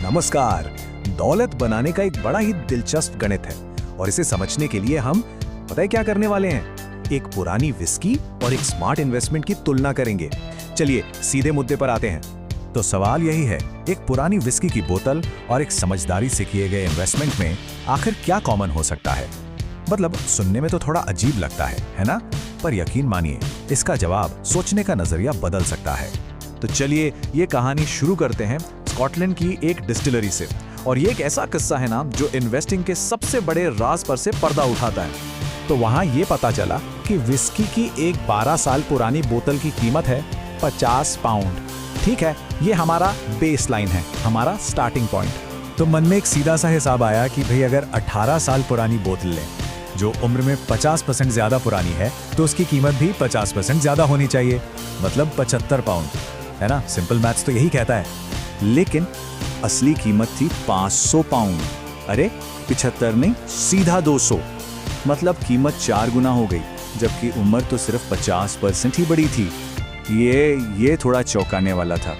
नमस्कार। दौलत बनाने का एक बड़ा ही दिलचस्प गणित है और इसे समझने के लिए हम पता है क्या करने वाले हैं, एक पुरानी विस्की और एक स्मार्ट इन्वेस्टमेंट की तुलना करेंगे। चलिए सीधे मुद्दे पर आते हैं। तो सवाल यही है, एक पुरानी विस्की की बोतल और एक समझदारी से किए गए इन्वेस्टमेंट में आखिर क्या कॉमन हो सकता है? मतलब सुनने में तो थोड़ा अजीब लगता है ना? पर यकीन मानिए इसका जवाब सोचने का नजरिया बदल सकता है। तो चलिए ये कहानी शुरू करते हैं स्कॉटलैंड की एक डिस्टिलरी से। और ये एक ऐसा किस्सा है ना जो इन्वेस्टिंग के सबसे बड़े राज पर से पर्दा उठाता है। तो वहाँ ये पता चला कि विस्की की एक 12 साल पुरानी बोतल की कीमत है 50 पाउंड। ठीक है, ये हमारा बेस लाइन है, हमारा स्टार्टिंग पॉइंट। तो मन में एक सीधा सा हिसाब आया कि भाई अगर 18 साल पुरानी बोतल लें जो उम्र में 50% ज्यादा पुरानी है तो उसकी कीमत भी 50% ज्यादा होनी चाहिए, मतलब 75 पाउंड, है ना? सिंपल मैथ्स तो यही कहता है। लेकिन असली कीमत थी 500 पाउंड। अरे 75 नहीं, सीधा 200। मतलब कीमत 4 गुना हो गई, जबकि उम्र तो सिर्फ 50% ही बढ़ी थी। ये थोड़ा चौंकाने वाला था।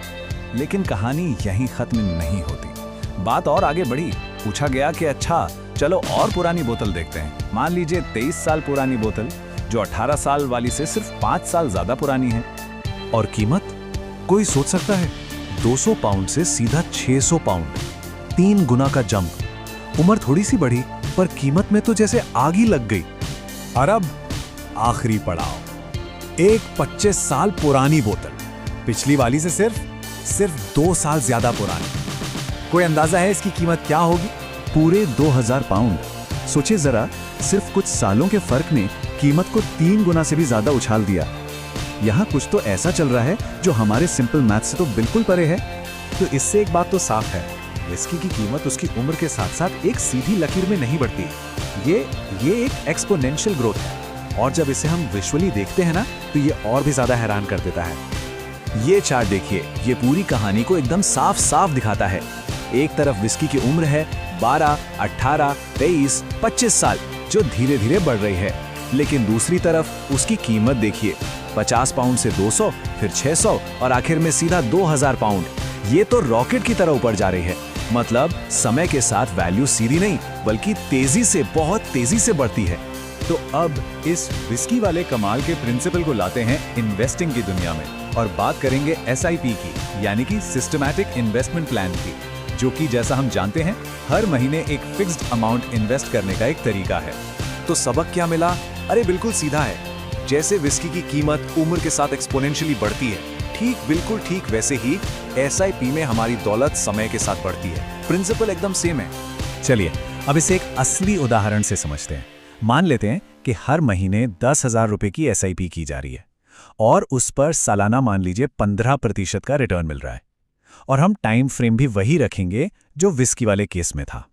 लेकिन कहानी यहीं खत्म नहीं होती। बात और आगे बढ़ी। पूछा गया कि अच्छा चलो और पुरानी बोतल देखते हैं। मान लीजिए 23 साल पुरानी बोतल जो 18 साल वाली से सिर्फ 5 साल ज्यादा पुरानी है। और कीमत, कोई सोच सकता है 200 पाउंड से सीधा 600 पाउंड, 3 गुना का जंप। उम्र थोड़ी सी बढ़ी पर कीमत में तो जैसे आग ही लग गई। और अब आखिरी पड़ाव, एक 25 साल पुरानी बोतल पिछली वाली से सिर्फ 2 साल ज्यादा पुरानी। कोई अंदाजा है इसकी कीमत क्या होगी? पूरे 2000 पाउंड। सोचिए जरा, सिर्फ कुछ सालों के फर्क ने कीमत को 3 गुना से भी ज्यादा उछाल दिया। यहाँ कुछ तो ऐसा चल रहा है जो हमारे सिंपल मैथ से तो बिल्कुल परे है। तो इससे एक बात तो साफ है, विस्की की कीमत उसकी उम्र के साथ साथ एक सीधी लकीर में नहीं बढ़ती। ये एक एक्सपोनेंशियल ग्रोथ है। और जब इसे हम विजुअली देखते हैं ना तो ये और भी ज्यादा हैरान कर देता है। ये चार्ट देखिए, ये पूरी कहानी को एकदम साफ साफ दिखाता है। एक तरफ विस्की की उम्र है 12, 18, 23, 25 साल जो धीरे धीरे बढ़ रही है, लेकिन दूसरी तरफ उसकी कीमत देखिए, 50 पाउंड से 200, फिर 600 और आखिर में सीधा 2000 पाउंड। ये तो रॉकेट की तरह ऊपर जा रही है। मतलब समय के साथ वैल्यू सीधी नहीं बल्कि तेजी से, बहुत तेजी से बढ़ती है। तो अब इस विस्की वाले कमाल के प्रिंसिपल को लाते हैं इन्वेस्टिंग की दुनिया में और बात करेंगे SIP की, यानी कि सिस्टमैटिक इन्वेस्टमेंट प्लान की, जो कि जैसा हम जानते हैं हर महीने एक फिक्स्ड अमाउंट इन्वेस्ट करने का एक तरीका है। तो सबक क्या मिला? अरे बिल्कुल सीधा है। जैसे विस्की की कीमत उम्र के साथ एक्सपोनेंशियली बढ़ती है, बिल्कुल ठीक वैसे ही SIP में हमारी दौलत समय के साथ बढ़ती है। प्रिंसिपल एकदम सेम है। चलिए अब इसे एक असली उदाहरण से समझते हैं। मान लेते हैं कि हर महीने 10,000 रुपए की SIP की जा रही है और उस पर सालाना मान लीजिए 15% का रिटर्न मिल रहा है। और हम टाइम फ्रेम भी वही रखेंगे जो विस्की वाले केस में था।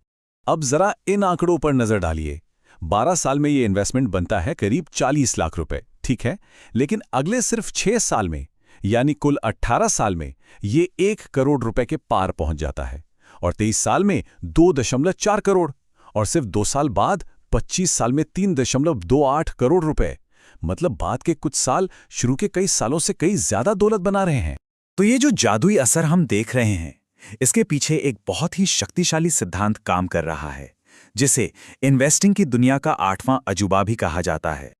अब जरा इन आंकड़ों पर नजर डालिए। 12 साल में ये इन्वेस्टमेंट बनता है करीब 40 लाख रुपए, ठीक है? लेकिन अगले सिर्फ 6 साल में, यानी कुल 18 साल में, ये 1 करोड़ रुपए के पार पहुंच जाता है। और 23 साल में 2.4 करोड़, और सिर्फ 2 साल बाद 25 साल में 3.28 करोड़ रुपए। मतलब बाद के कुछ साल शुरू के कई सालों से कई ज्यादा दौलत बना रहे हैं। तो ये जो जादुई असर हम देख रहे हैं, इसके पीछे एक बहुत ही शक्तिशाली सिद्धांत काम कर रहा है, जिसे इन्वेस्टिंग की दुनिया का 8वां अजूबा भी कहा जाता है।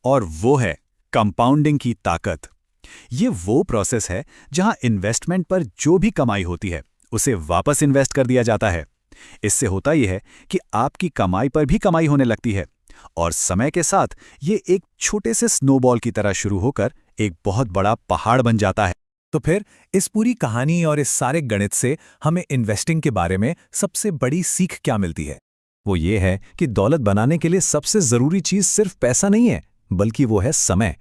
और वो है कंपाउंडिंग की ताकत। ये वो प्रोसेस है जहां इन्वेस्टमेंट पर जो भी कमाई होती है उसे वापस इन्वेस्ट कर दिया जाता है। इससे होता यह है कि आपकी कमाई पर भी कमाई होने लगती है और समय के साथ ये एक छोटे से स्नोबॉल की तरह शुरू होकर एक बहुत बड़ा पहाड़ बन जाता है। तो फिर इस पूरी कहानी और इस सारे गणित से हमें इन्वेस्टिंग के बारे में सबसे बड़ी सीख क्या मिलती है? वो ये है कि दौलत बनाने के लिए सबसे जरूरी चीज सिर्फ पैसा नहीं है, बल्कि वो है समय।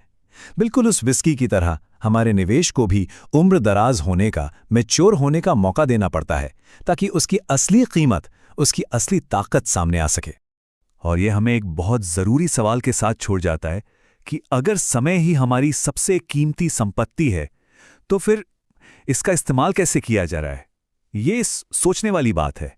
बिल्कुल उस विस्की की तरह हमारे निवेश को भी उम्र दराज होने का, मैच्योर होने का मौका देना पड़ता है, ताकि उसकी असली कीमत, उसकी असली ताकत सामने आ सके। और ये हमें एक बहुत जरूरी सवाल के साथ छोड़ जाता है कि अगर समय ही हमारी सबसे कीमती संपत्ति है तो फिर इसका इस्तेमाल कैसे किया जा रहा है? ये सोचने वाली बात है।